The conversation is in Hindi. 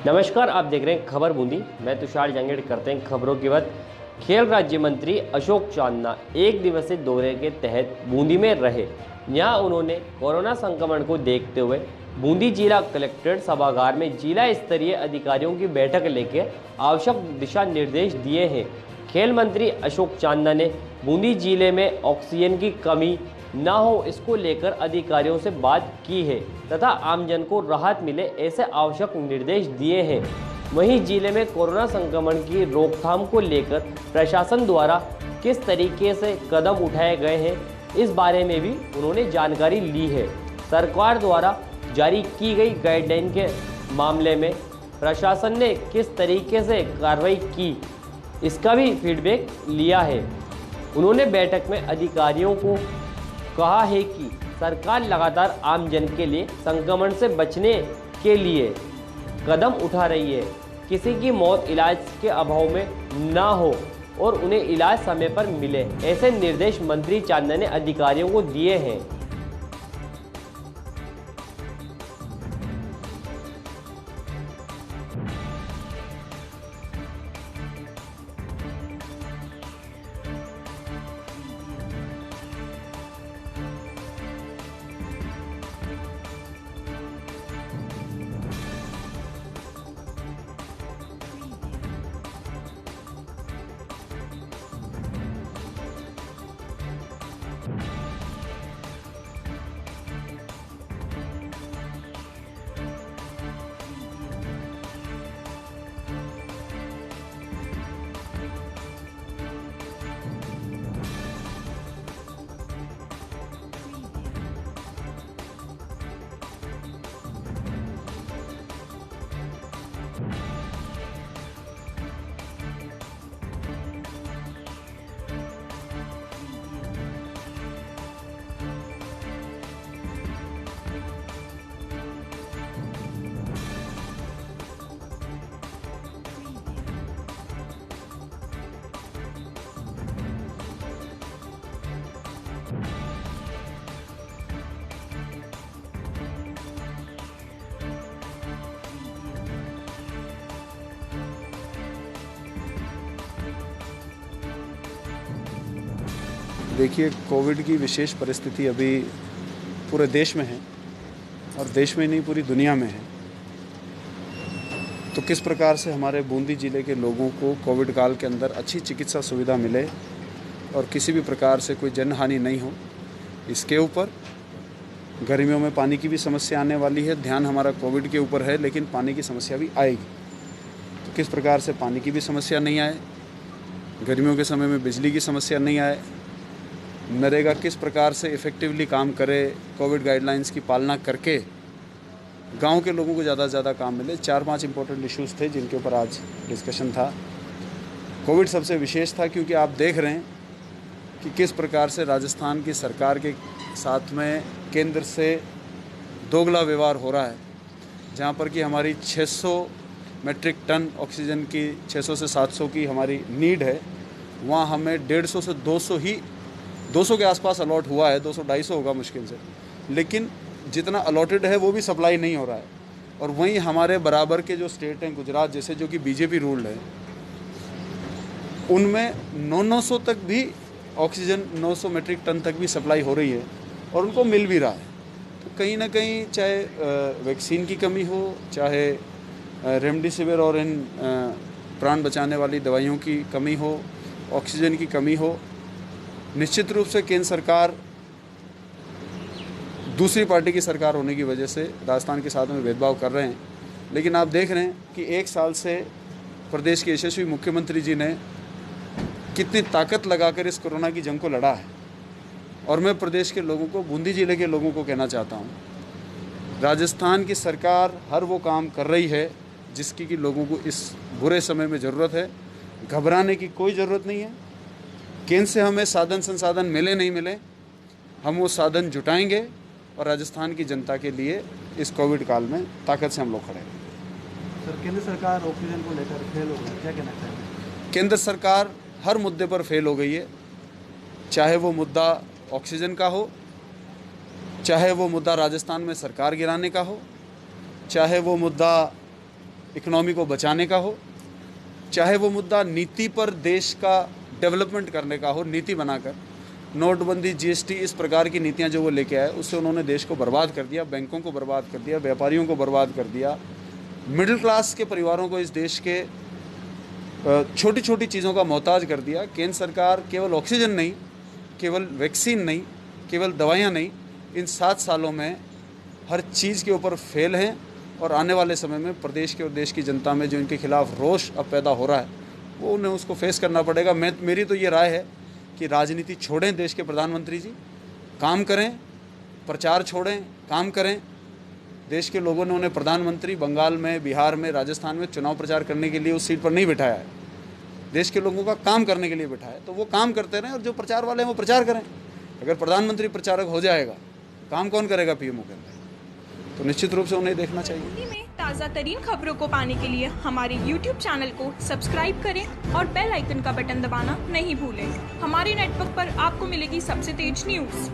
नमस्कार, आप देख रहे हैं खबर बूंदी। मैं तुषार जंगेड़। करते हैं खबरों की बात। खेल राज्य मंत्री अशोक चांदना एक दिवसीय दौरे के तहत बूंदी में रहे। यहाँ उन्होंने कोरोना संक्रमण को देखते हुए बूंदी जिला कलेक्ट्रेट सभागार में जिला स्तरीय अधिकारियों की बैठक लेकर आवश्यक दिशा निर्देश दिए हैं। खेल मंत्री अशोक चांदना ने बूंदी जिले में ऑक्सीजन की कमी ना हो इसको लेकर अधिकारियों से बात की है तथा आमजन को राहत मिले ऐसे आवश्यक निर्देश दिए हैं। वहीं जिले में कोरोना संक्रमण की रोकथाम को लेकर प्रशासन द्वारा किस तरीके से कदम उठाए गए हैं इस बारे में भी उन्होंने जानकारी ली है। सरकार द्वारा जारी की गई गाइडलाइन के मामले में प्रशासन ने किस तरीके से कार्रवाई की इसका भी फीडबैक लिया है। उन्होंने बैठक में अधिकारियों को कहा है कि सरकार लगातार आम जन के लिए संक्रमण से बचने के लिए कदम उठा रही है। किसी की मौत इलाज के अभाव में ना हो और उन्हें इलाज समय पर मिले, ऐसे निर्देश मंत्री चांदना ने अधिकारियों को दिए हैं। देखिए, कोविड की विशेष परिस्थिति अभी पूरे देश में है और देश में नहीं पूरी दुनिया में है। तो किस प्रकार से हमारे बूंदी ज़िले के लोगों को कोविड काल के अंदर अच्छी चिकित्सा सुविधा मिले और किसी भी प्रकार से कोई जनहानि नहीं हो, इसके ऊपर गर्मियों में पानी की भी समस्या आने वाली है। ध्यान हमारा कोविड के ऊपर है, लेकिन पानी की समस्या भी आएगी। तो किस प्रकार से पानी की भी समस्या नहीं आए, गर्मियों के समय में बिजली की समस्या नहीं आए, नरेगा किस प्रकार से इफ़ेक्टिवली काम करे, कोविड गाइडलाइंस की पालना करके गांव के लोगों को ज़्यादा से ज़्यादा काम मिले। 4-5 इंपॉर्टेंट इश्यूज़ थे जिनके ऊपर आज डिस्कशन था। कोविड सबसे विशेष था क्योंकि आप देख रहे हैं कि किस प्रकार से राजस्थान की सरकार के साथ में केंद्र से दोगला व्यवहार हो रहा है। जहां पर कि हमारी 600 मेट्रिक टन ऑक्सीजन की 600 से 700 की हमारी नीड है, वहाँ हमें 150 से 200 के आसपास अलॉट हुआ है। 200-250 होगा मुश्किल से, लेकिन जितना अलॉटेड है वो भी सप्लाई नहीं हो रहा है। और वहीं हमारे बराबर के जो स्टेट हैं, गुजरात जैसे, जो कि बीजेपी रूल्ड है, उनमें 900 तक भी ऑक्सीजन 900 मेट्रिक टन तक भी सप्लाई हो रही है और उनको मिल भी रहा है। तो कहीं ना कहीं चाहे वैक्सीन की कमी हो, चाहे रेमडेसिविर और इन प्राण बचाने वाली दवाइयों की कमी हो, ऑक्सीजन की कमी हो, निश्चित रूप से केंद्र सरकार दूसरी पार्टी की सरकार होने की वजह से राजस्थान के साथ में भेदभाव कर रहे हैं। लेकिन आप देख रहे हैं कि 1 साल से प्रदेश के यशस्वी मुख्यमंत्री जी ने कितनी ताकत लगाकर इस कोरोना की जंग को लड़ा है। और मैं प्रदेश के लोगों को, बूंदी जिले के लोगों को कहना चाहता हूँ, राजस्थान की सरकार हर वो काम कर रही है जिसकी कि लोगों को इस बुरे समय में ज़रूरत है। घबराने की कोई ज़रूरत नहीं है। केंद्र से हमें साधन संसाधन मिले नहीं मिले, हम वो साधन जुटाएंगे और राजस्थान की जनता के लिए इस कोविड काल में ताकत से हम लोग खड़े हैं। सर, केंद्र सरकार ऑक्सीजन को लेकर फेल हो गई, क्या कहना चाहिए? केंद्र सरकार हर मुद्दे पर फेल हो गई है, चाहे वो मुद्दा ऑक्सीजन का हो, चाहे वो मुद्दा राजस्थान में सरकार गिराने का हो, चाहे वो मुद्दा इकोनॉमी को बचाने का हो, चाहे वो मुद्दा नीति पर देश का डेवलपमेंट करने का हो, नीति बनाकर नोटबंदी, जीएसटी, इस प्रकार की नीतियां जो वो लेके आए उससे उन्होंने देश को बर्बाद कर दिया, बैंकों को बर्बाद कर दिया, व्यापारियों को बर्बाद कर दिया, मिडिल क्लास के परिवारों को, इस देश के छोटी छोटी चीज़ों का मोहताज कर दिया। केंद्र सरकार केवल ऑक्सीजन नहीं, केवल वैक्सीन नहीं, केवल दवाइयाँ नहीं, इन 7 सालों में हर चीज़ के ऊपर फेल हैं और आने वाले समय में प्रदेश के और देश की जनता में जो इनके खिलाफ रोष अब पैदा हो रहा है वो उन्हें उसको फेस करना पड़ेगा। मेरी तो ये राय है कि राजनीति छोड़ें देश के प्रधानमंत्री जी, काम करें, प्रचार छोड़ें, काम करें। देश के लोगों ने उन्हें प्रधानमंत्री बंगाल में, बिहार में, राजस्थान में चुनाव प्रचार करने के लिए उस सीट पर नहीं बिठाया है, देश के लोगों का काम करने के लिए बिठाया है। तो वो काम करते रहें और जो प्रचार वाले हैं वो प्रचार करें। अगर प्रधानमंत्री प्रचारक हो जाएगा, काम कौन करेगा पीएमओ के अंदर? तो निश्चित रूप से उन्हें देखना चाहिए। बूंदी में ताज़ा तरीन खबरों को पाने के लिए हमारे YouTube चैनल को सब्सक्राइब करें और बेल आइकन का बटन दबाना नहीं भूलें। हमारे नेटवर्क पर आपको मिलेगी सबसे तेज न्यूज़।